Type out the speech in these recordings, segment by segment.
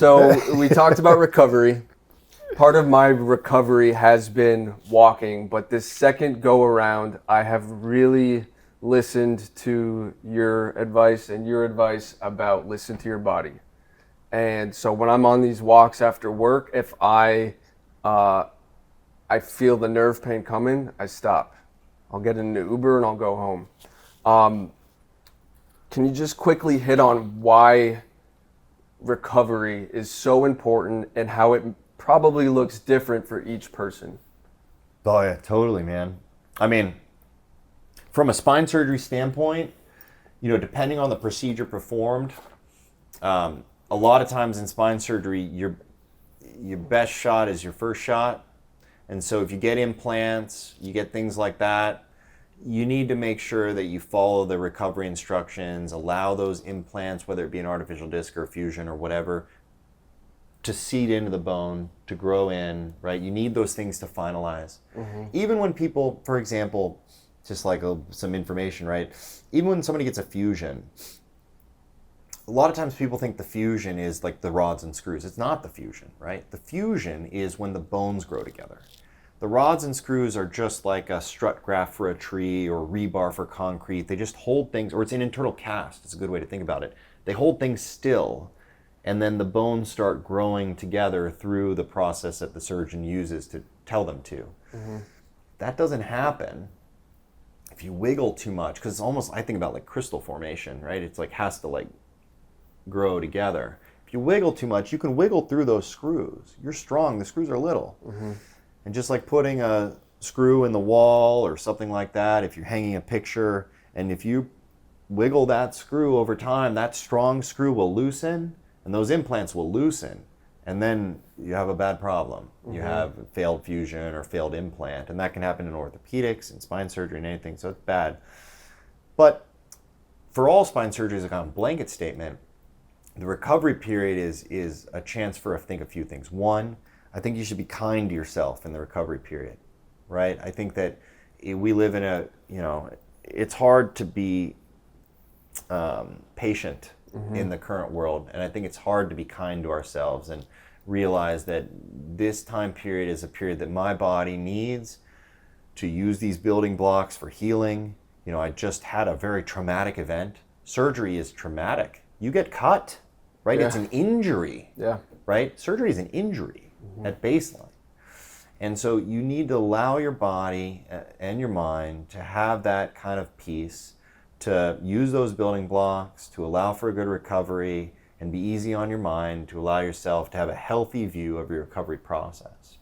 So we talked about recovery. Part of my recovery has been walking, but this second go around, I have really listened to your advice and your advice about listen to your body. And so when I'm on these walks after work, if I feel the nerve pain coming, I stop. I'll get in an Uber and I'll go home. Can you just quickly hit on why recovery is so important and how it probably looks different for each person? Oh yeah, totally, man. I mean, from a spine surgery standpoint, depending on the procedure performed, a lot of times in spine surgery, your best shot is your first shot. And so if you get implants, you get things like that, you need to make sure that you follow the recovery instructions, allow those implants, whether it be an artificial disc or a fusion or whatever, to seed into the bone, to grow in, right? You need those things to finalize. Mm-hmm. Even when people, for example, just like some information, right? Even when somebody gets a fusion, a lot of times people think the fusion is like the rods and screws. It's not the fusion, right? The fusion is when the bones grow together. The rods and screws are just like a strut graft for a tree or rebar for concrete. They just hold things, or it's an internal cast. It's a good way to think about it. They hold things still, and then the bones start growing together through the process that the surgeon uses to tell them to. Mm-hmm. That doesn't happen if you wiggle too much, because it's almost, I think about like crystal formation, right? It's like has to like grow together. If you wiggle too much, you can wiggle through those screws. You're strong, the screws are little. Mm-hmm. And just like putting a screw in the wall or something like that, if you're hanging a picture, and if you wiggle that screw over time, that strong screw will loosen, and those implants will loosen, and then you have a bad problem. Mm-hmm. You have failed fusion or failed implant, and that can happen in orthopedics and spine surgery and anything, so it's bad. But for all spine surgery as a kind of blanket statement, the recovery period is a chance for, I think, a few things. One, I think you should be kind to yourself in the recovery period, right? I think that we live in it's hard to be patient mm-hmm. in the current world, and I think it's hard to be kind to ourselves and realize that this time period is a period that my body needs to use these building blocks for healing. I just had a very traumatic event. Surgery is traumatic. You get cut, right? Yeah. It's an injury, yeah. Right? Surgery is an injury mm-hmm. at baseline. And so you need to allow your body and your mind to have that kind of peace, to use those building blocks, to allow for a good recovery, and be easy on your mind, to allow yourself to have a healthy view of your recovery process.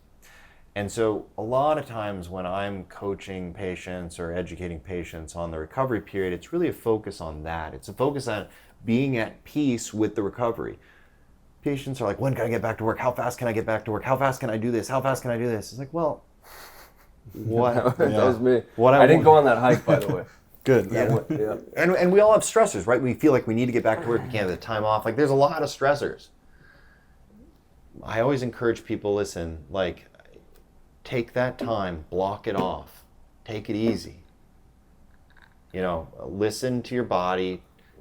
And so a lot of times when I'm coaching patients or educating patients on the recovery period, it's really a focus on that. It's a focus on being at peace with the recovery. Patients are like, when can I get back to work? How fast can I get back to work? How fast can I do this? How fast can I do this? It's like, well, what? That was me. I didn't go on that hike, by the way. Good. Yeah. And we all have stressors, right? We feel like we need to get back to work. We can't have the time off. Like, there's a lot of stressors. I always encourage people, listen, like, take that time, block it off, take it easy. Listen to your body,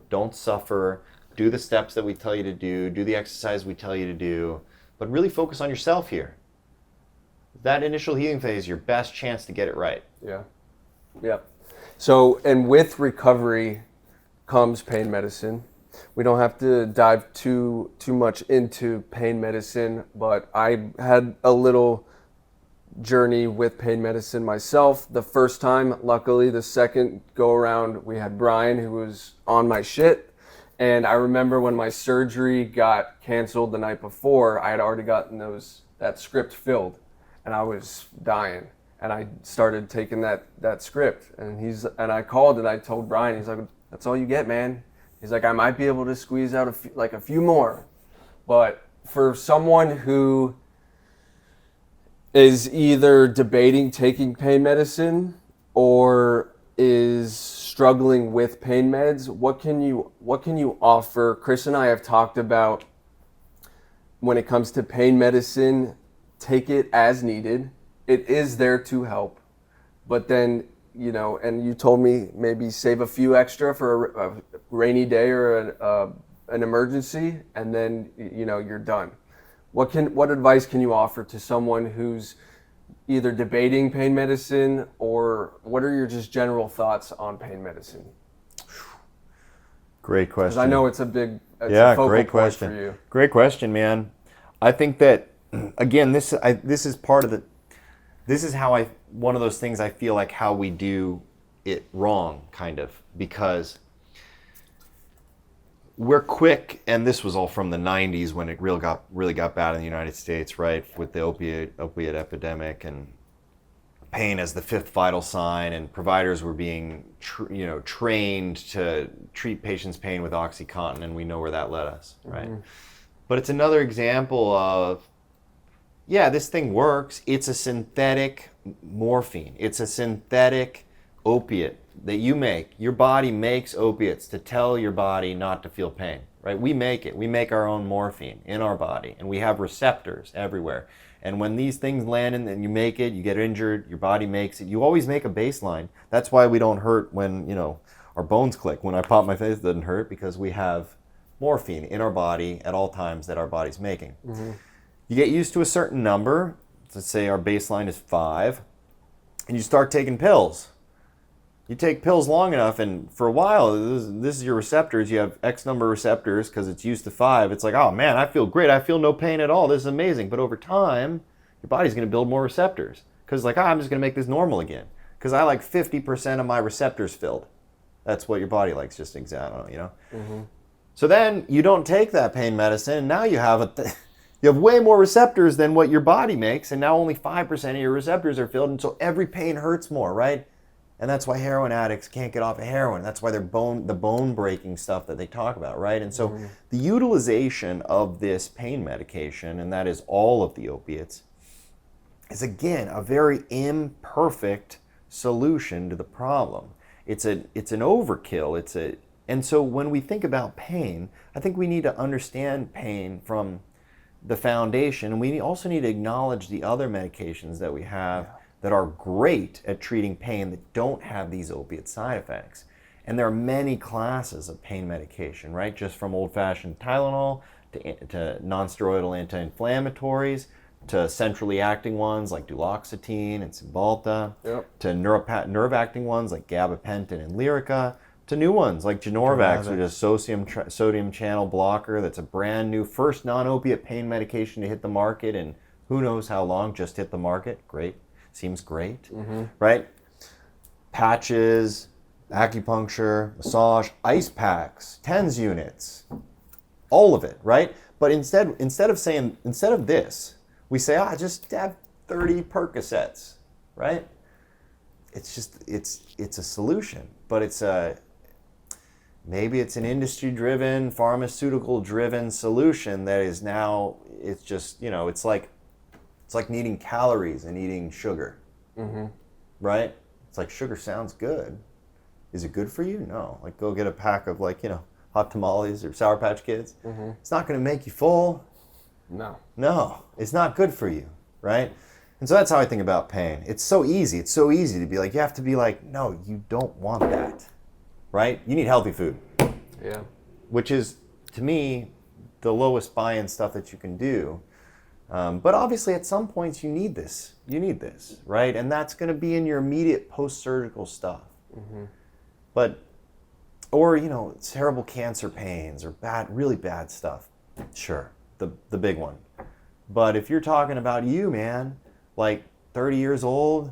don't suffer, do the steps that we tell you to do the exercise we tell you to do, but really focus on yourself here. That initial healing phase is your best chance to get it right. Yeah. Yeah. So, and with recovery comes pain medicine. We don't have to dive too much into pain medicine, but I had a little journey with pain medicine myself. The first time, luckily, the second go around, we had Brian, who was on my shit. And I remember when my surgery got canceled the night before, I had already gotten that script filled, and I was dying. And I started taking that script, and I called and I told Brian, he's like, "That's all you get, man." He's like, "I might be able to squeeze out a few more," but for someone who is either debating taking pain medicine or is struggling with pain meds, what can you offer? Chris and I have talked about, when it comes to pain medicine, take it as needed. It is there to help, but then, and you told me maybe save a few extra for a rainy day or an emergency, and then you're done. What advice can you offer to someone who's either debating pain medicine, or what are your just general thoughts on pain medicine? Great question. Because I know it's a focal great point question. for you. Great question, man. I think that again, this is part of this is how one of those things I feel like how we do it wrong, kind of, because we're quick, and this was all from the 90s when it really got bad in the United States, right, with the opiate epidemic and pain as the fifth vital sign, and providers were being trained to treat patients' pain with OxyContin, and we know where that led us, right? Mm-hmm. But it's another example of, this thing works. It's a synthetic morphine. It's a synthetic opiate that you make. Your body makes opiates to tell your body not to feel pain, right? We make it. We make our own morphine in our body, and we have receptors everywhere. And when these things land in and you make it, you get injured, your body makes it. You always make a baseline. That's why we don't hurt when, our bones click. When I pop my face, it doesn't hurt, because we have morphine in our body at all times that our body's making. Mm-hmm. You get used to a certain number. Let's say our baseline is 5, and you start taking pills. You take pills long enough, and for a while, this is your receptors. You have X number of receptors because it's used to 5. It's like, oh man, I feel great. I feel no pain at all. This is amazing. But over time, your body's going to build more receptors, because like, I'm just going to make this normal again, because I like 50% of my receptors filled. That's what your body likes, just exactly, Mm-hmm. So then you don't take that pain medicine, and now you have you have way more receptors than what your body makes, and now only 5% of your receptors are filled, and so every pain hurts more, right? And that's why heroin addicts can't get off of heroin. That's why the bone breaking stuff that they talk about, right? And so the utilization of this pain medication, and that is all of the opiates, is again a very imperfect solution to the problem. It's an overkill. And so when we think about pain, I think we need to understand pain from the foundation, and we also need to acknowledge the other medications that we have that are great at treating pain that don't have these opiate side effects. And there are many classes of pain medication, right? Just from old-fashioned Tylenol to non-steroidal anti-inflammatories, to centrally acting ones like duloxetine and Cymbalta, to nerve-acting ones like gabapentin and Lyrica, to new ones like Genorvax, which is a sodium channel blocker that's a brand new first non-opiate pain medication to hit the market, and who knows how long, just hit the market. Great. Seems great, right? Patches, acupuncture, massage, ice packs, TENS units, all of it, right? But instead of this, we say, just have 30 Percocets, right? It's a solution, but maybe it's an industry-driven, pharmaceutical-driven solution that is now, it's just, it's like needing calories and eating sugar, right? It's like, sugar sounds good. Is it good for you? No. Like, go get a pack of hot tamales or Sour Patch Kids. It's not going to make you full. No, it's not good for you, right? And so that's how I think about pain. It's so easy. It's so easy to be like, you have to be like, no, you don't want that, right? You need healthy food. Yeah. Which is, to me, the lowest buy-in stuff that you can do. But obviously at some points you need this, right? And that's going to be in your immediate post-surgical stuff. Or terrible cancer pains or really bad stuff. Sure, the big one. But if you're talking about you, man, like 30 years old,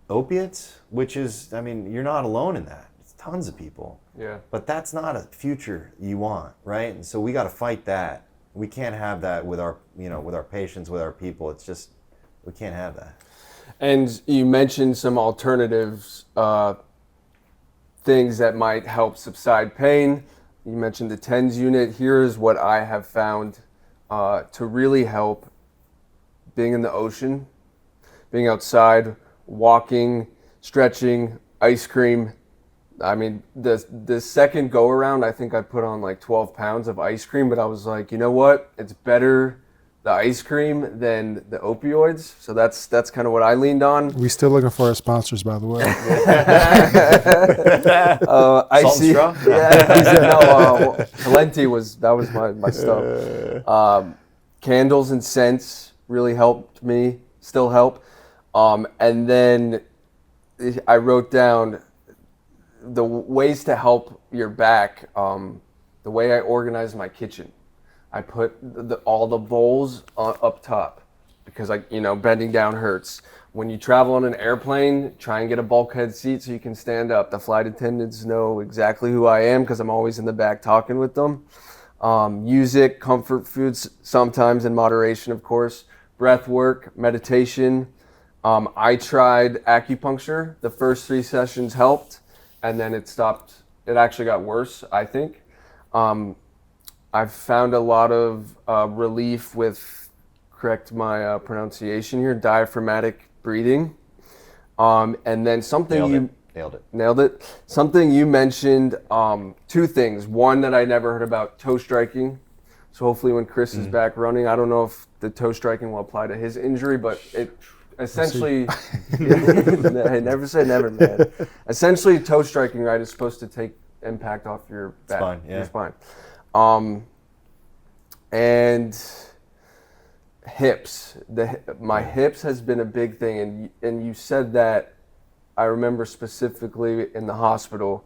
opiates, which is, you're not alone in that. It's tons of people. Yeah. But that's not a future you want, right? And so we got to fight that. We can't have that with our patients, with our people. It's just, we can't have that. And you mentioned some alternatives, things that might help subside pain. You mentioned the TENS unit. Here's what I have found to really help: being in the ocean, being outside, walking, stretching, ice cream. The second go around, I think I put on like 12 pounds of ice cream, but I was like, you know what? It's better the ice cream than the opioids. So that's kind of what I leaned on. We still looking for our sponsors, by the way. I Salt and see. straw? No, Talenti was my stuff. Candles and scents really helped me, still help. And then I wrote down the ways to help your back. The way I organize my kitchen, I put all the bowls up top because bending down hurts. When you travel on an airplane, try and get a bulkhead seat so you can stand up. The flight attendants know exactly who I am because I'm always in the back talking with them. Music, comfort foods, sometimes in moderation, of course. Breath work, meditation. I tried acupuncture. The first 3 sessions helped, and then it stopped. It actually got worse, I think. I've found a lot of relief with, correct my pronunciation here, diaphragmatic breathing. And then something Nailed it. Something you mentioned, 2 things. One that I never heard about, toe striking. So hopefully when Chris is back running, I don't know if the toe striking will apply to his injury, but it essentially, hey, never say never, man. Essentially, toe striking, right, is supposed to take impact off your back, your spine. And hips. My hips has been a big thing, and you said that. I remember specifically in the hospital,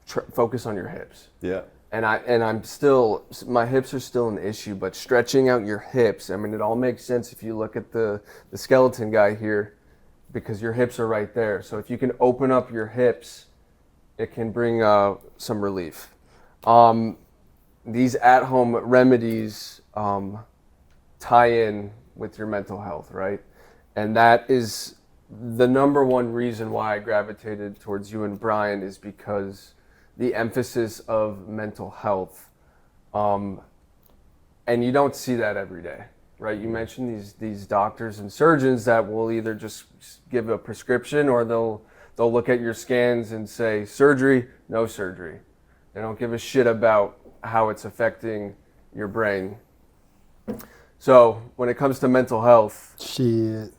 focus on your hips. Yeah. And I'm still, my hips are still an issue, but stretching out your hips, I mean, it all makes sense if you look at the skeleton guy here, because your hips are right there. So if you can open up your hips, it can bring some relief. These at-home remedies tie in with your mental health, right? And that is the number one reason why I gravitated towards you and Brian, is because the emphasis of mental health. And you don't see that every day, right? You mentioned these doctors and surgeons that will either just give a prescription, or they'll look at your scans and say surgery, no surgery. They don't give a shit about how it's affecting your brain. So when it comes to mental health, Shit.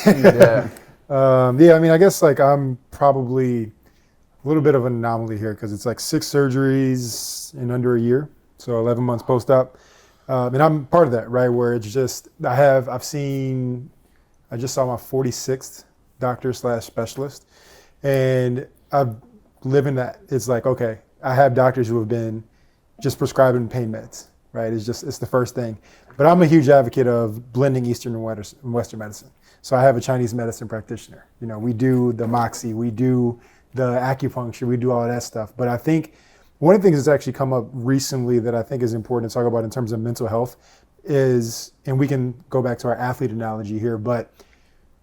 yeah. Yeah, I mean, I guess like I'm probably a little bit of an anomaly here because it's like 6 surgeries in under a year, so 11 months post-op, and I'm part of that, right? Where it's just I just saw my 46th doctor/specialist, and I've lived in that. It's like, okay, I have doctors who have been just prescribing pain meds, right? It's the first thing, but I'm a huge advocate of blending Eastern and Western medicine. So I have a Chinese medicine practitioner. You know, we do the moxie, we do the acupuncture, we do all of that stuff. But I think one of the things that's actually come up recently that I think is important to talk about in terms of mental health is, and we can go back to our athlete analogy here, but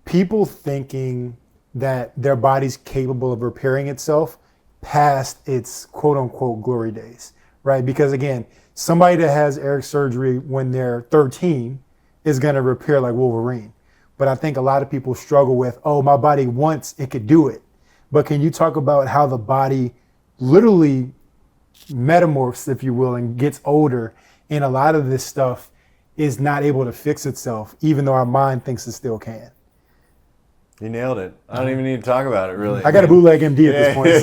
people thinking that their body's capable of repairing itself past its quote unquote glory days, right? Because again, somebody that has Eric surgery when they're 13 is gonna repair like Wolverine. But I think a lot of people struggle with, oh, my body once it could do it. But can you talk about how the body literally metamorphs, if you will, and gets older, and a lot of this stuff is not able to fix itself, even though our mind thinks it still can? You nailed it. I don't even need to talk about it, really. I got a bootleg MD at this point.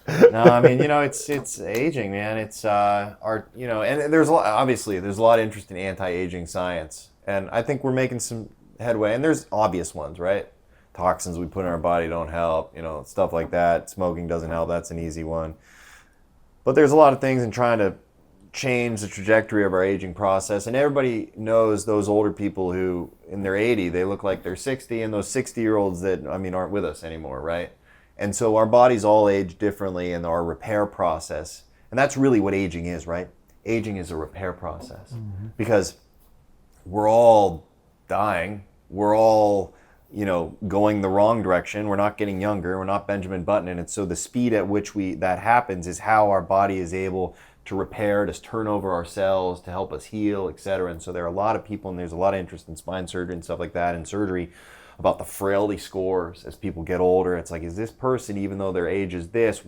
So. No, I mean, it's aging, man. It's and there's obviously a lot of interest in anti-aging science. And I think we're making some headway. And there's obvious ones, right? Toxins we put in our body don't help, stuff like that. Smoking doesn't help. That's an easy one. But there's a lot of things in trying to change the trajectory of our aging process. And everybody knows those older people who, in their 80, they look like they're 60, and those 60-year-olds that, aren't with us anymore, right? And so our bodies all age differently in our repair process. And that's really what aging is, right? Aging is a repair process. Mm-hmm. Because we're all dying. We're all, going the wrong direction. We're not getting younger. We're not Benjamin Button. And so the speed at which that happens is how our body is able to repair, to turn over our cells, to help us heal, et cetera. And so there are a lot of people, and there's a lot of interest in spine surgery and stuff like that, and surgery about the frailty scores as people get older. It's like, is this person, even though their age is this,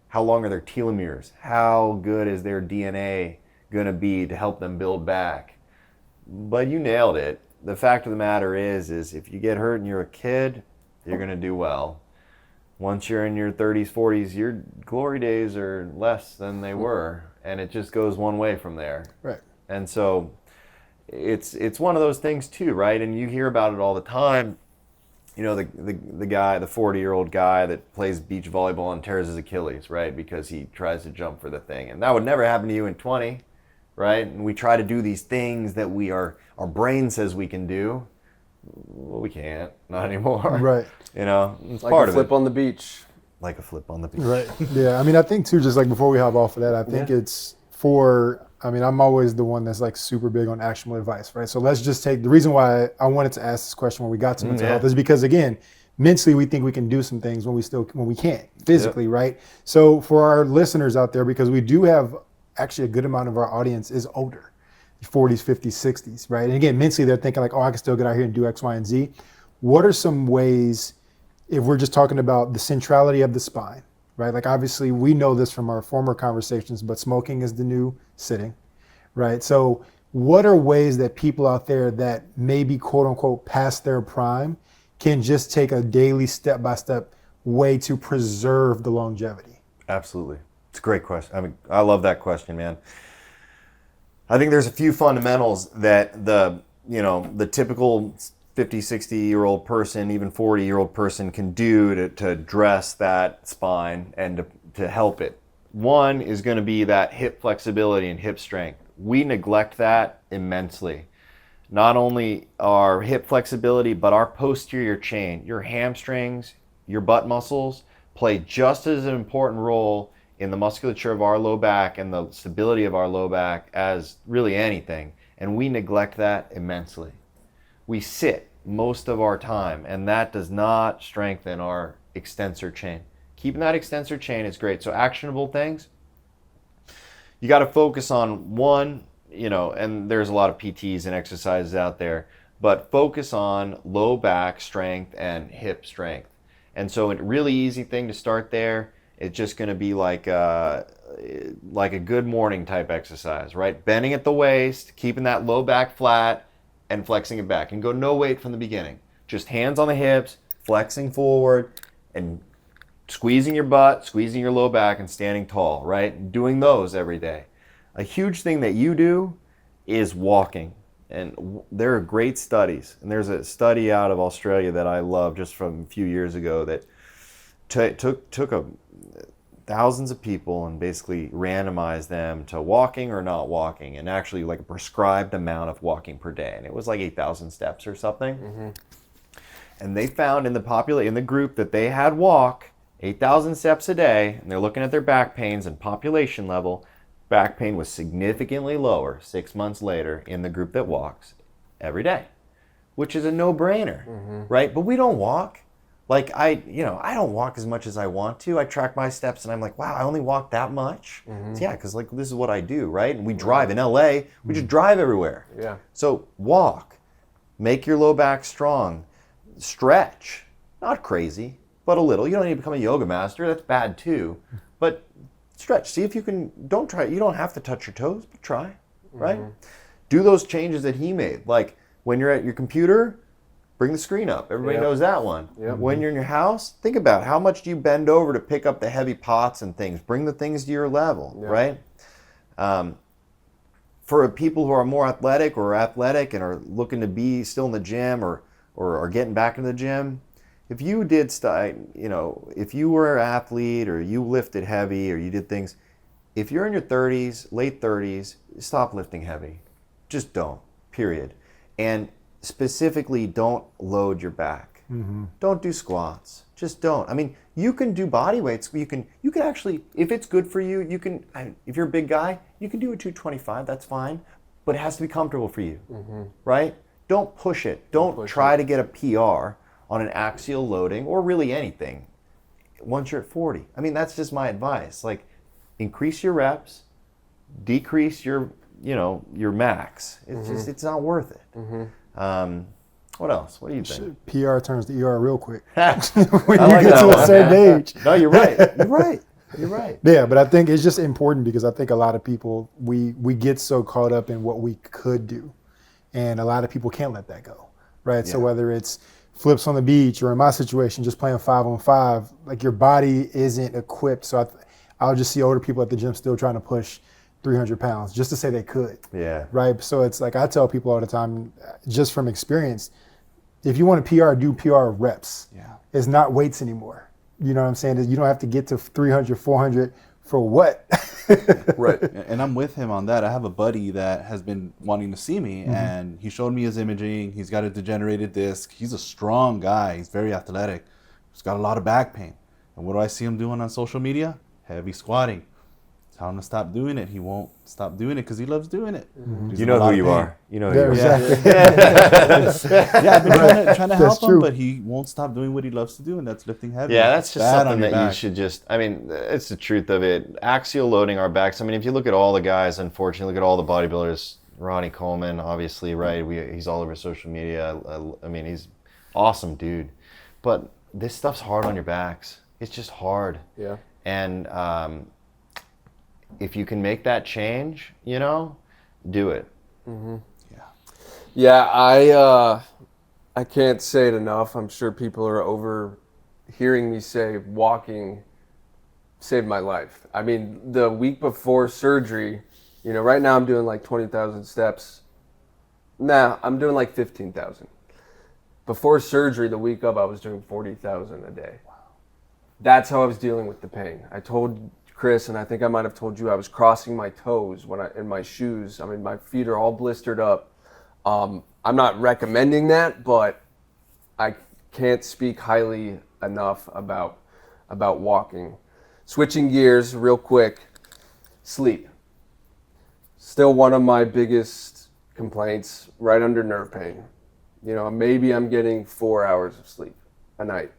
how long are their telomeres? How good is their DNA going to be to help them build back? But you nailed it. The fact of the matter is if you get hurt and you're a kid, you're going to do well. Once you're in your 30s, 40s, your glory days are less than they were, and it just goes one way from there. Right. And so it's one of those things too, right? And you hear about it all the time. You know, the guy, the 40-year-old guy that plays beach volleyball and tears his Achilles, right? Because he tries to jump for the thing. And that would never happen to you in 20, right? And we try to do these things that our brain says we can do. Well, we can't, not anymore. Right. You know, it's Like part a of flip it. on the beach. Like a flip on the beach. Right. Yeah. I mean, I think too, just like before we hop off of that, I think it's I'm always the one that's like super big on actionable advice, right? So let's just take the reason why I wanted to ask this question when we got to mental health is because, again, mentally we think we can do some things when we can't physically, right? So for our listeners out there, because we do have actually a good amount of our audience is older, 40s, 50s, 60s, right? And again, mentally they're thinking like, oh, I can still get out here and do X, Y, and Z. What are some ways, if we're just talking about the centrality of the spine, right? Like obviously we know this from our former conversations, but smoking is the new sitting, right? So what are ways that people out there that maybe quote unquote past their prime can just take a daily step-by-step way to preserve the longevity? Absolutely. It's a great question. I mean, I love that question, man. I think there's a few fundamentals that the typical 50, 60-year-old person, even 40-year-old person can do to address that spine and to help it. One is going to be that hip flexibility and hip strength. We neglect that immensely. Not only our hip flexibility, but our posterior chain, your hamstrings, your butt muscles play just as an important role in the musculature of our low back and the stability of our low back as really anything. And we neglect that immensely. We sit most of our time, and that does not strengthen our extensor chain. Keeping that extensor chain is great. So actionable things, you got to focus on one, and there's a lot of PTs and exercises out there, but focus on low back strength and hip strength. And so a really easy thing to start there, it's just going to be like a good morning type exercise, right? Bending at the waist, keeping that low back flat, and flexing it back. And go no weight from the beginning. Just hands on the hips, flexing forward, and squeezing your butt, squeezing your low back, and standing tall, right? Doing those every day. A huge thing that you do is walking. And there are great studies. And there's a study out of Australia that I love just from a few years ago that took thousands of people and basically randomized them to walking or not walking, and actually like a prescribed amount of walking per day. And it was like 8,000 steps or something. Mm-hmm. And they found in the group that they had walk 8,000 steps a day, and they're looking at their back pains and population level. Back pain was significantly lower 6 months later in the group that walks every day, which is a no-brainer, right? But we don't walk. Like I don't walk as much as I want to. I track my steps and I'm like, wow, I only walk that much? So yeah, because like this is what I do, right? And we drive in LA, we just drive everywhere. Yeah. So walk, make your low back strong, stretch, not crazy, but a little. You don't need to become a yoga master, that's bad too. But stretch, see if you can, you don't have to touch your toes, but try, right? Do those changes that he made. Like when you're at your computer, bring the screen up. Everybody knows that one. Yep. When you're in your house, think about how much do you bend over to pick up the heavy pots and things. Bring the things to your level, right? For people who are more athletic and are looking to be still in the gym or are getting back into the gym, if you if you were an athlete or you lifted heavy or you did things, if you're in your 30s, late 30s, stop lifting heavy. Just don't, period. And specifically, don't load your back. Don't do squats. Just don't. I mean, you can do body weights. You can actually, if it's good for you, you can. If you're a big guy, you can do a 225. That's fine, but it has to be comfortable for you, right? Don't push it. Don't try to get a PR on an axial loading or really anything once you're at 40. I mean, that's just my advice. Like, increase your reps, decrease your max. It's just, it's not worth it. What else? What do you think? PR turns to ER real quick. I when you like get that to one. a certain age. No, you're right. You're right. You're right. Yeah, but I think it's just important because I think a lot of people we get so caught up in what we could do, and a lot of people can't let that go, right? So Yeah. whether it's flips on the beach or in my situation just playing 5-on-5, like your body isn't equipped. So I'll just see older people at the gym still trying to push 300 pounds just to say they could, Yeah. right? So it's like I tell people all the time, just from experience, if you want a PR, do PR reps. Yeah. It's not weights anymore. You know what I'm saying? You don't have to get to 300, 400 for what? Right. And I'm with him on that. I have a buddy that has been wanting to see me, and he showed me his imaging. He's got a degenerated disc. He's a strong guy. He's very athletic. He's got a lot of back pain. And what do I see him doing on social media? Heavy squatting. Tell him to stop doing it. He won't stop doing it because he loves doing it. He's You in know a lot who of you pain. are. You know who you are. Exactly. Yeah, I've been trying to help That's him, true. but he won't stop doing what he loves to do, and that's lifting heavy. Yeah, that's It's just bad on something your that you back. should just, I mean, it's the truth of it. Axial loading our backs. I mean, if you look at all the guys, unfortunately, look at all the bodybuilders, Ronnie Coleman, obviously, right? He's all over social media. I mean, he's awesome dude. But this stuff's hard on your backs. It's just hard. Yeah. And if you can make that change, you know, do it. Yeah, I can't say it enough. I'm sure people are over hearing me say walking saved my life. I mean, the week before surgery, you know, right now I'm doing like 20,000 steps. Nah, I'm doing like 15,000. Before surgery, the week of, I was doing 40,000 a day. Wow. That's how I was dealing with the pain. I told Chris, and I think I might have told you, I was crossing my toes in my shoes. I mean, my feet are all blistered up. I'm not recommending that, but I can't speak highly enough about walking. Switching gears real quick, sleep. Still one of my biggest complaints, right under nerve pain. You know, maybe I'm getting 4 hours of sleep a night.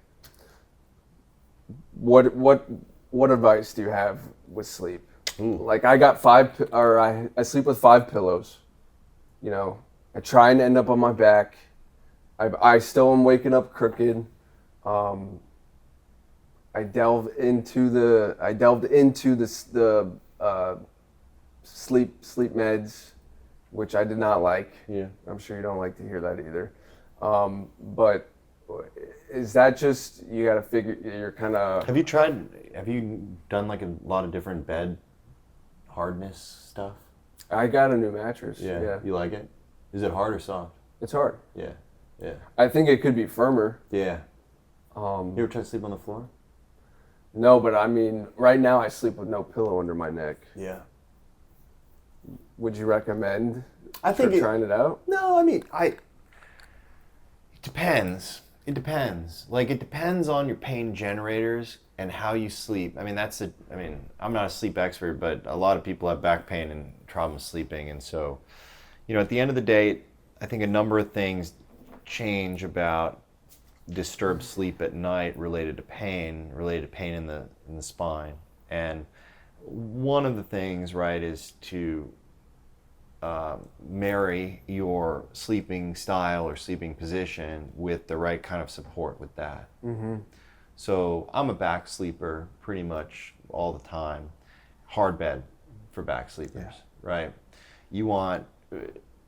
What advice do you have with sleep? Like I got I sleep with 5 pillows. You know, I try and end up on my back. I still am waking up crooked. I delved into the sleep meds, which I did not like. Yeah. I'm sure you don't like to hear that either. But is that just, you got to figure, you're kind of... Have you done like a lot of different bed hardness stuff? I got a new mattress. Yeah. You like it? Is it hard or soft? It's hard. Yeah. Yeah. I think it could be firmer. Yeah. You ever try to sleep on the floor? No, but I mean, right now I sleep with no pillow under my neck. Yeah. Would you recommend I think trying it out? No, I mean, it depends. It depends. Like, it depends on your pain generators and how you sleep. I mean, I'm not a sleep expert, but a lot of people have back pain and trauma sleeping. And so, you know, at the end of the day, I think a number of things change about disturbed sleep at night related to pain in the spine. And one of the things, right, is to marry your sleeping style or sleeping position with the right kind of support with that. Mm-hmm. So I'm a back sleeper pretty much all the time. Hard bed for back sleepers, right? You want,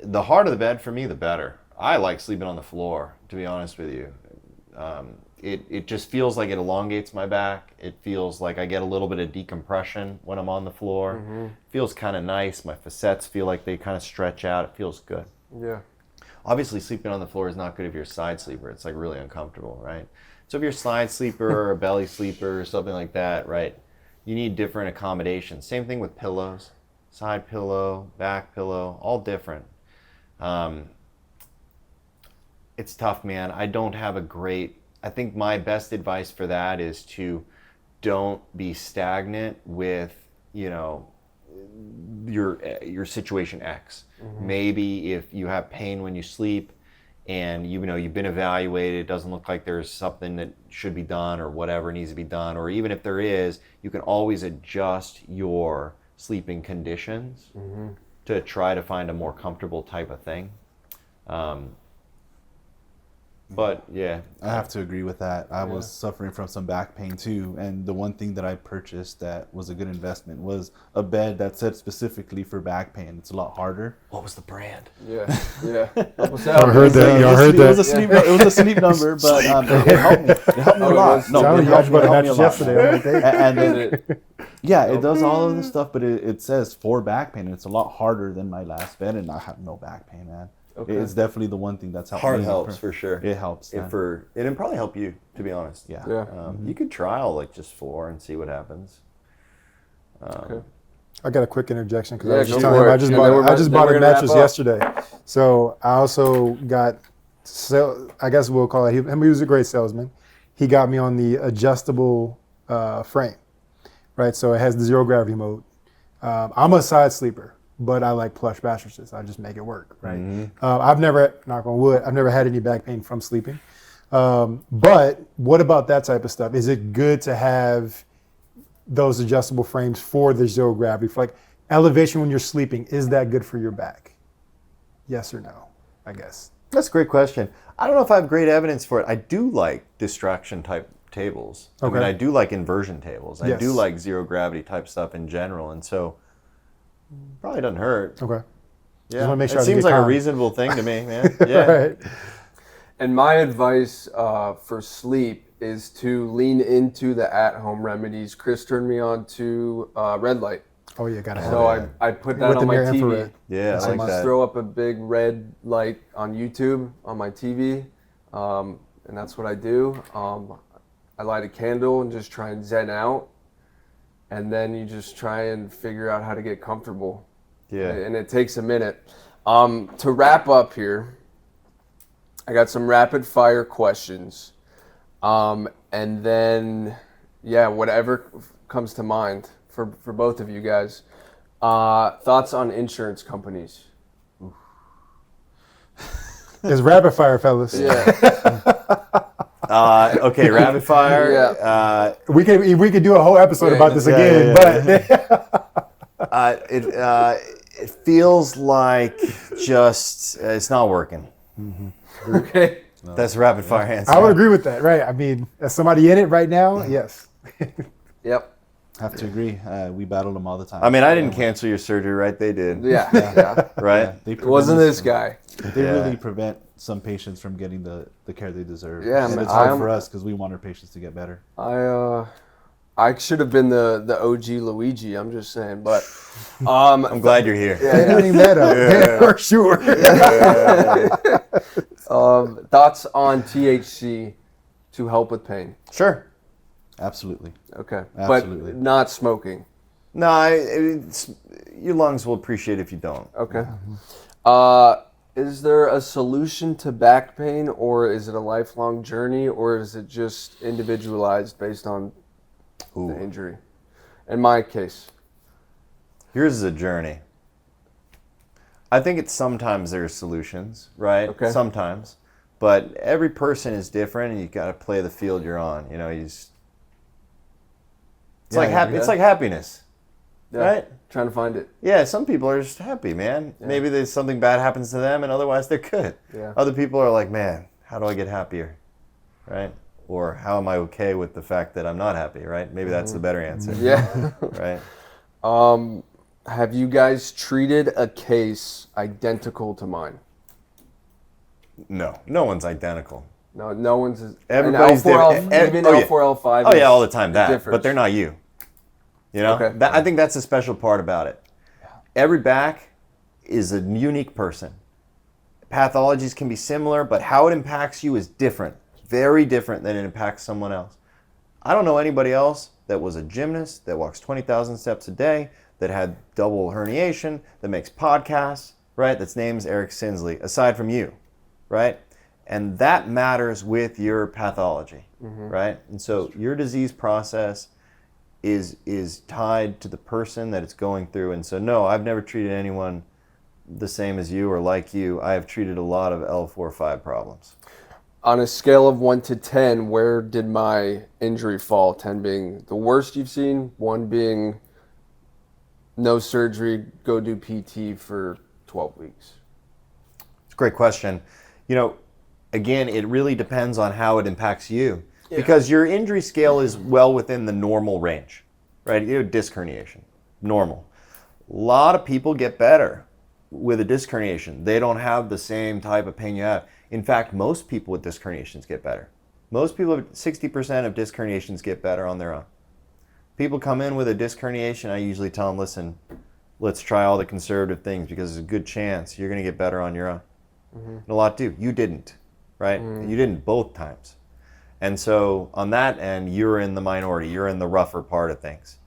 the harder the bed for me, the better. I like sleeping on the floor, to be honest with you. It just feels like it elongates my back. It feels like I get a little bit of decompression when I'm on the floor. Mm-hmm. It feels kind of nice. My facets feel like they kind of stretch out. It feels good. Yeah. Obviously, sleeping on the floor is not good if you're a side sleeper. It's like really uncomfortable, right? So if you're a side sleeper or a belly sleeper or something like that, right, you need different accommodations. Same thing with pillows. Side pillow, back pillow, all different. It's tough, man. I think my best advice for that is to don't be stagnant with, you know, your situation X. Mm-hmm. Maybe if you have pain when you sleep and you know you've been evaluated, it doesn't look like there's something that should be done or whatever needs to be done, or even if there is, you can always adjust your sleeping conditions to try to find a more comfortable type of thing. But yeah, I have to agree with that. I was suffering from some back pain too, and the one thing that I purchased that was a good investment was a bed that said specifically for back pain. It's a lot harder. what was the brand? Yeah. What's I heard that. Y'all heard It was a that. sleep. It was a sleep number, but it helped me. It helped me a Oh, it lot. was? No, Tell it me, helped you me bought a a mattress lot. yesterday. I'm like, hey. And Is then, it? yeah, it does all of this stuff, but it says for back pain. And it's a lot harder than my last bed, and I have no back pain, man. Okay. It's definitely the one thing that's helped Heart me. helps for sure. It helps. And man. it'd probably help you, to be honest. Yeah. Yeah. You could trial like just 4 and see what happens. Okay. I got a quick interjection because Yeah, I was go just telling for him it. I just And then bought, we're I just then bought we're a gonna wrap mattress up. yesterday. So I also got, I guess we'll call it, he was a great salesman. He got me on the adjustable frame, right? So it has the zero gravity mode. I'm a side sleeper, but I like plush mattresses. I just make it work, right? I've never, knock on wood, I've never had any back pain from sleeping. But what about that type of stuff? Is it good to have those adjustable frames for the zero gravity? For like elevation when you're sleeping, is that good for your back? Yes or no, I guess. That's a great question. I don't know if I have great evidence for it. I do like distraction type tables. I mean, Okay. I do like inversion tables. I do Yes. like zero gravity type stuff in general. And so probably doesn't hurt. Okay. Yeah. wanna make sure It I didn't seems get like a conned. reasonable thing to me, man. Yeah. Right. And my advice for sleep is to lean into the at-home remedies. Chris turned me on to red light. Oh yeah, gotta have So it. I put that With on the my near TV. infrared. Yeah, I I like just that. throw up a big red light on YouTube on my TV, and that's what I do. I light a candle and just try and zen out, and then you just try and figure out how to get comfortable. Yeah. And it takes a minute. To wrap up here, I got some rapid fire questions, and then whatever comes to mind for both of you guys. Thoughts on insurance companies? It's rapid fire, fellas. Okay, rapid fire. Yeah. We could do a whole episode Yeah, about this yeah, again, but It feels like just it's not working. Okay. That's a rapid fire answer. I would agree with that, right? I mean, as somebody in it right now, yes. Yep. Have to agree. We battle them all the time. I mean, I didn't cancel your surgery, right? They did. Yeah. Right? They It wasn't prevent this guy. They Yeah. really prevent some patients from getting the care they deserve. Yeah, and man, it's hard I'm- for us because we want our patients to get better. I should have been the OG Luigi. I'm just saying, but I'm glad you're here. Cleaning that up, for sure. thoughts on THC to help with pain? Sure. Absolutely. Okay, Absolutely. but not smoking. No, your lungs will appreciate it if you don't. Okay. Is there a solution to back pain, or is it a lifelong journey, or is it just individualized based on the injury? In my case, Yours is a journey. I think it's sometimes there are solutions, right? Okay. Sometimes. But every person is different, and you got to play the field you're on. You know, it's Yeah, like yeah. it's like happiness, yeah, right? trying to find it. Yeah, some people are just happy, man. Yeah. Maybe there's something bad happens to them, and otherwise they're good. Yeah. Other people are like, man, how do I get happier, right? Or how am I okay with the fact that I'm not happy, right? Maybe that's the better answer, Yeah. right? Have you guys treated a case identical to mine? No, no one's identical. No one's. Everybody's and L4, different. even Oh, yeah. L4, L5. Oh yeah, all the time that, differs. but they're not you. You know, Okay. I think that's the special part about it. Every back is a unique person. Pathologies can be similar, but how it impacts you is different, very different than it impacts someone else. I don't know anybody else that was a gymnast, that walks 20,000 steps a day, that had double herniation, that makes podcasts, right? That's name's Eric Sinsley, aside from you, right? And that matters with your pathology, right? And so your disease process is tied to the person that it's going through. And so no, I've never treated anyone the same as you or like you. I have treated a lot of L4-5 problems. On a scale of 1 to 10, where did my injury fall? 10 being the worst you've seen, 1 being no surgery, go do PT for 12 weeks. It's a great question. You know, again, it really depends on how it impacts you. Because your injury scale is well within the normal range, right? You have disc herniation, normal. A lot of people get better with a disc herniation. They don't have the same type of pain you have. In fact, most people with disc herniations get better. Most people, 60% of disc herniations get better on their own. People come in with a disc herniation, I usually tell them, listen, let's try all the conservative things because there's a good chance you're going to get better on your own. And a lot do. You didn't, right? You didn't both times. And so on that end, you're in the minority. You're in the rougher part of things.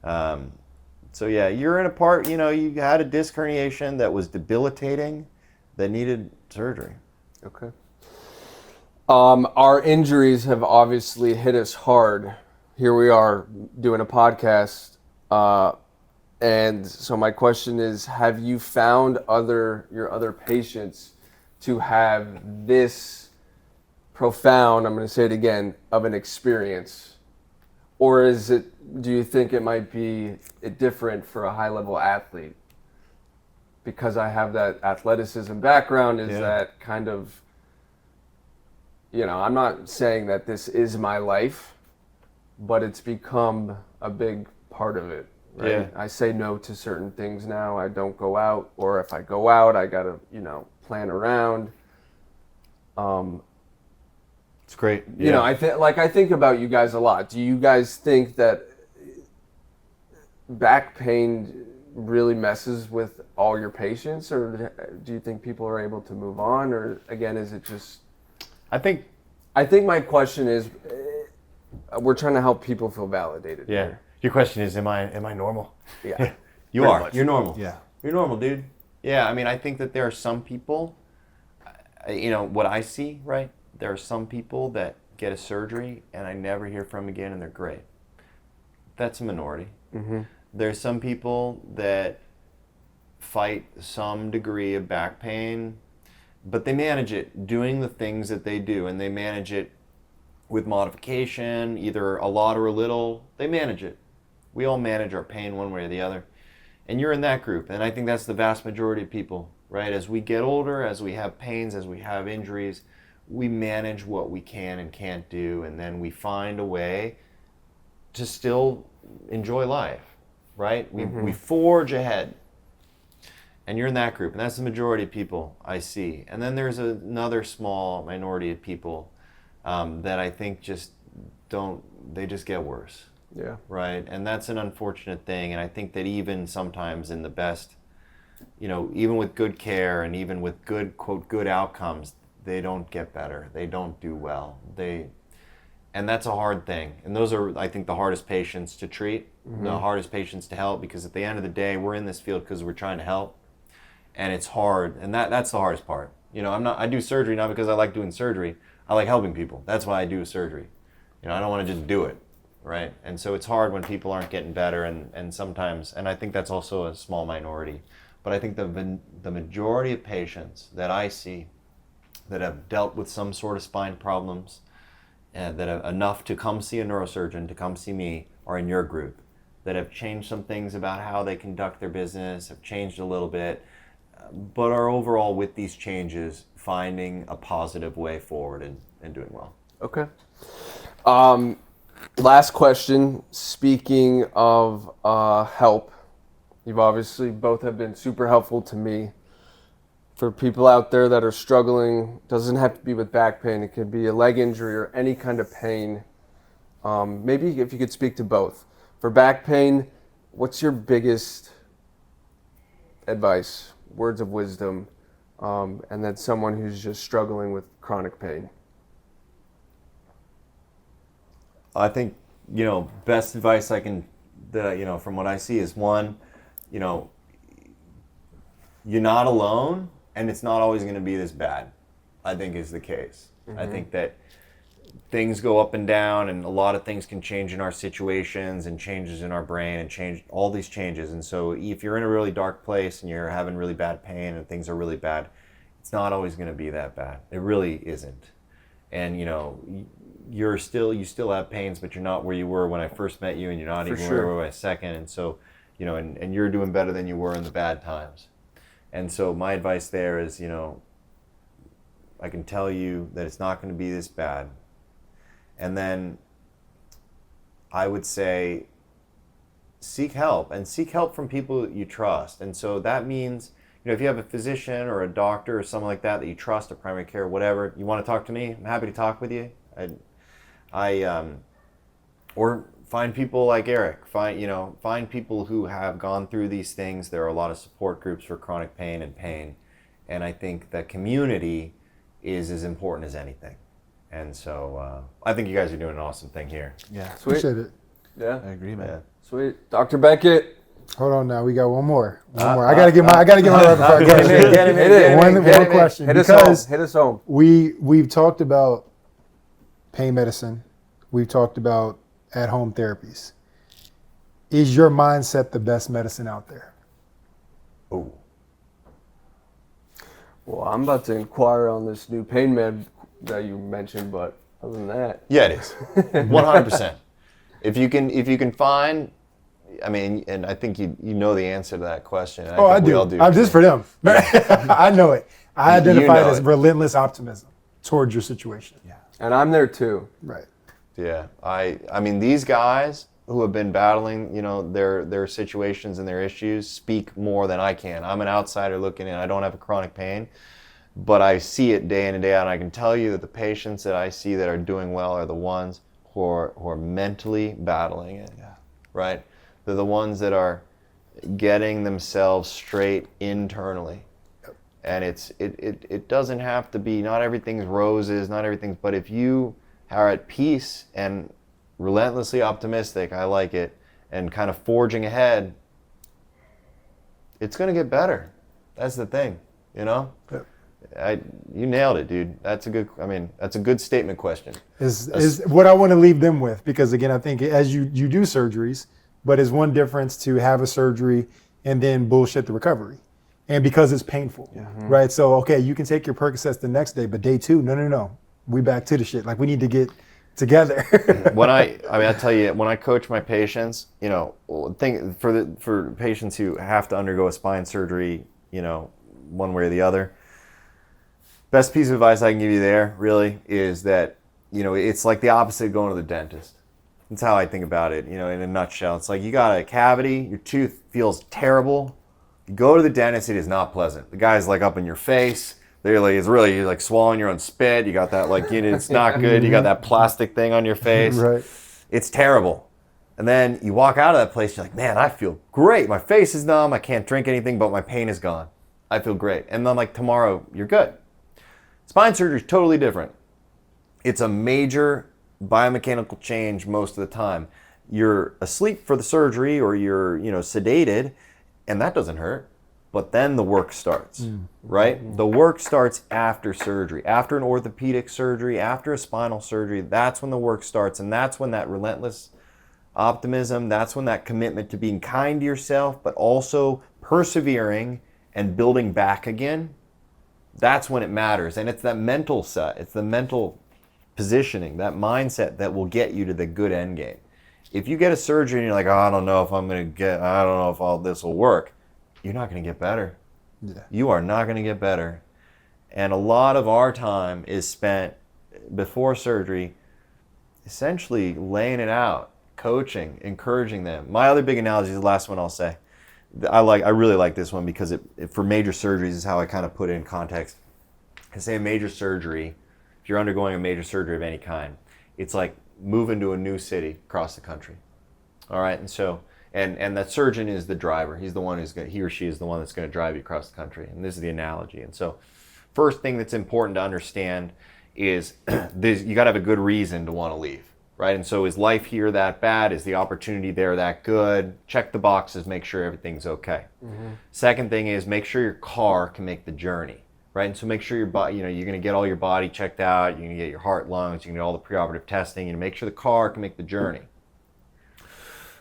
So yeah, you're in a part, you had a disc herniation that was debilitating, that needed surgery. Okay. Our injuries have obviously hit us hard. Here we are doing a podcast. And so my question is, have you found your other patients to have this profound, I'm going to say it again, of an experience? Or do you think it might be different for a high-level athlete? Because I have that athleticism background, that kind of, I'm not saying that this is my life, but it's become a big part of it, right? Yeah. I say no to certain things now. I don't go out, or if I go out, I got to, plan around. It's great. I think about you guys a lot. Do you guys think that back pain really messes with all your patients, or do you think people are able to move on, or again, is it just? I think my question is, we're trying to help people feel validated. Yeah. Here. Your question is, am I normal? Yeah. You Pretty are. much. You're normal. Yeah. You're normal, dude. Yeah. I mean, I think that there are some people. What I see, right? There are some people that get a surgery and I never hear from them again and they're great. That's a minority. Mm-hmm. There's some people that fight some degree of back pain, but they manage it doing the things that they do, and they manage it with modification, either a lot or a little. They manage it. We all manage our pain one way or the other. And you're in that group, and I think that's the vast majority of people, right? As we get older, as we have pains, as we have injuries, we manage what we can and can't do, and then we find a way to still enjoy life, right? We forge ahead. And you're in that group, and that's the majority of people I see. And then there's another small minority of people that I think they just get worse. Yeah. Right? And that's an unfortunate thing, and I think that even sometimes in the best, even with good care and even with good, quote, good outcomes, they don't get better. They don't do well. And that's a hard thing. And those are, I think, the hardest patients to treat, the hardest patients to help, because at the end of the day, we're in this field because we're trying to help. And it's hard, and that's the hardest part. I do surgery not because I like doing surgery. I like helping people. That's why I do surgery. I don't want to just do it, right? And so it's hard when people aren't getting better, and sometimes, and I think that's also a small minority. But I think the majority of patients that I see that have dealt with some sort of spine problems, and that have enough to come see a neurosurgeon, to come see me, are in your group, that have changed some things about how they conduct their business, have changed a little bit, but are overall with these changes finding a positive way forward and doing well. Okay. Last question. Speaking of help, you've obviously both have been super helpful to me. For people out there that are struggling, doesn't have to be with back pain. It could be a leg injury or any kind of pain. Maybe if you could speak to both. For back pain, what's your biggest advice, words of wisdom, and then someone who's just struggling with chronic pain? I think, best advice from what I see is, one, you're not alone, and it's not always going to be this bad, I think is the case. I think that things go up and down, and a lot of things can change in our situations and changes in our brain and change all these changes. And so if you're in a really dark place and you're having really bad pain and things are really bad, it's not always going to be that bad. It really isn't. And you still have pains, but you're not where you were when I first met you, and you're not even where you were when I second. And so, and you're doing better than you were in the bad times. And so my advice there is, I can tell you that it's not going to be this bad. And then I would say seek help, and seek help from people you trust. And so that means, if you have a physician or a doctor or someone like that you trust, a primary care, whatever, you want to talk to me, I'm happy to talk with you. Or find people like Eric. Find people who have gone through these things. There are a lot of support groups for chronic pain and pain. And I think the community is as important as anything. And so I think you guys are doing an awesome thing here. Yeah. Sweet. Appreciate it. Yeah. I agree, man. Yeah. Sweet. Dr. Beckett. Hold on now. We got one more. I gotta get my right before I Get him in. One more question. Hit Because us home. we've talked about pain medicine. We've talked about at-home therapies. Is your mindset the best medicine out there? Oh. Well, I'm about to inquire on this new pain med that you mentioned, but other than that. Yeah, it is. 100%. If you can find, and I think you know the answer to that question. And I think we do. all do. I'm just for them. I know it. I identify it know as it. relentless optimism towards your situation. Yeah. And I'm there too. Right. Yeah. These guys who have been battling, their situations and their issues speak more than I can. I'm an outsider looking in. I don't have a chronic pain, but I see it day in and day out. And I can tell you that the patients that I see that are doing well are the ones who are mentally battling it. Yeah. Right? They're the ones that are getting themselves straight internally. And it doesn't have to be, not everything's roses, not everything's, but if you are at peace and relentlessly optimistic, I like it, and kind of forging ahead, it's going to get better. That's the thing, Yep. You nailed it, dude. That's a good statement question. Is what I want to leave them with, because again, I think as you do surgeries, but it's one difference to have a surgery and then bullshit the recovery. And because it's painful, right? So, okay, you can take your Percocets the next day, but day 2, no. We back to the shit. Like, we need to get together. I tell you, when I coach my patients, for patients who have to undergo a spine surgery, one way or the other, best piece of advice I can give you there really is that, it's like the opposite of going to the dentist. That's how I think about it, in a nutshell. It's like you got a cavity, your tooth feels terrible. You go to the dentist, it is not pleasant. The guy's like up in your face. You're like swallowing your own spit. You got that it's not good. You got that plastic thing on your face. Right. It's terrible. And then you walk out of that place, you're like, man, I feel great. My face is numb. I can't drink anything, but my pain is gone. I feel great. And then tomorrow, you're good. Spine surgery is totally different. It's a major biomechanical change most of the time. You're asleep for the surgery or you're, sedated, and that doesn't hurt. But then the work starts, right? The work starts after surgery, after an orthopedic surgery, after a spinal surgery. That's when the work starts, and that's when that relentless optimism, that's when that commitment to being kind to yourself, but also persevering and building back again, that's when it matters. And it's that mental set, it's the mental positioning, that mindset that will get you to the good end game. If you get a surgery and you're like, oh, I don't know if all this will work, you're not going to get better. Yeah. You are not going to get better. And a lot of our time is spent before surgery essentially laying it out, coaching, encouraging them. My other big analogy is the last one I'll say. I really like this one because it for major surgeries is how I kind of put it in context. I say a major surgery, if you're undergoing a major surgery of any kind, it's like moving to a new city across the country. All right, and so and that surgeon is the driver. He's the one he or she is the one that's going to drive you across the country. And this is the analogy. And so, first thing that's important to understand is you got to have a good reason to want to leave, right? And so, is life here that bad? Is the opportunity there that good? Check the boxes, make sure everything's okay. Mm-hmm. Second thing is make sure your car can make the journey, right? And so make sure your body, you're going to get all your body checked out. You're going to get your heart, lungs. You can get all the preoperative testing, and make sure the car can make the journey.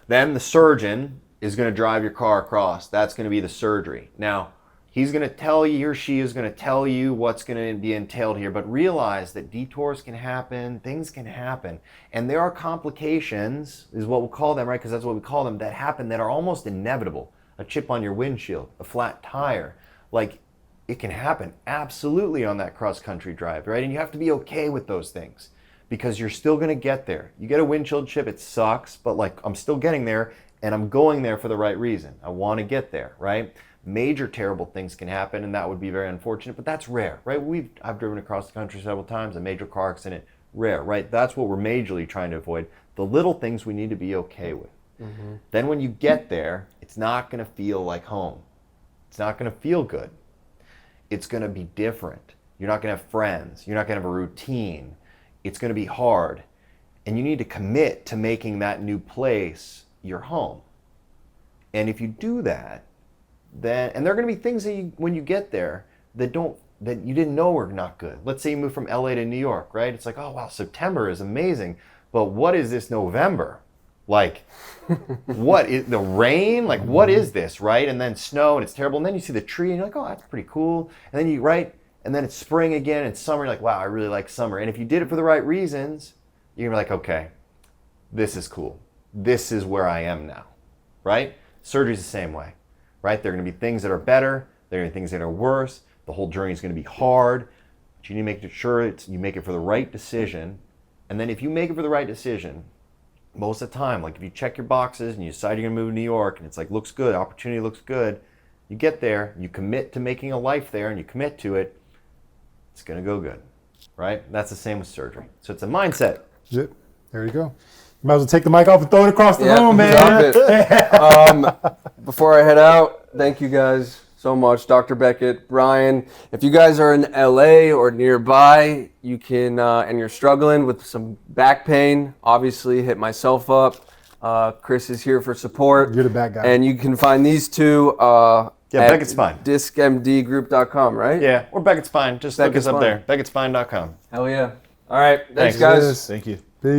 Then the surgeon is going to drive your car across. That's going to be the surgery. Now, he's going to tell you, he or she is going to tell you what's going to be entailed here, but realize that detours can happen, things can happen, and there are complications, is what we'll call them, right? Because that's what we call them, that happen that are almost inevitable. A chip on your windshield, a flat tire. Like, it can happen absolutely on that cross-country drive, right? And you have to be okay with those things because you're still going to get there. You get a windshield chip, it sucks, but like I'm still getting there and I'm going there for the right reason. I want to get there, right? Major terrible things can happen and that would be very unfortunate, but that's rare, right? I've driven across the country several times, a major car accident, rare, right? That's what we're majorly trying to avoid. The little things we need to be okay with. Mm-hmm. Then when you get there, it's not going to feel like home. It's not going to feel good. It's going to be different. You're not going to have friends. You're not going to have a routine. It's going to be hard. And you need to commit to making that new place your home. And if you do that, then, and there are going to be things that when you get there that you didn't know were not good. Let's say you move from LA to New York, right? It's like, oh wow, September is amazing. But what is this November? Like, what is the rain? Like, what is this, right? And then snow, and it's terrible. And then you see the tree, and you're like, oh, that's pretty cool. And then and then it's spring again, and summer. You're like, wow, I really like summer. And if you did it for the right reasons, you're like, okay, this is cool. This is where I am now, right? Surgery's the same way, right? There are going to be things that are better. There are going to be things that are worse. The whole journey is going to be hard. But you need to make sure you make it for the right decision. And then if you make it for the right decision, most of the time, like if you check your boxes and you decide you're gonna move to New York and it's like, looks good, opportunity looks good, you get there, you commit to making a life there and you commit to it, it's gonna go good, right? That's the same with surgery. So it's a mindset. Yep. There you go. You might as well take the mic off and throw it across the room, man. Drop it. Before I head out, thank you guys so much, Dr. Beckett, Brian. If you guys are in LA or nearby, you can, and you're struggling with some back pain, obviously hit myself up. Chris is here for support. You're the back guy. And you can find these two at Beckett's Spine. discmdgroup.com, right? Yeah, or Beckett's Spine. Just look Beckett's us up Spine. there. BeckettSpine.com. Hell yeah. All right. Thanks Thanks. guys. Thank you.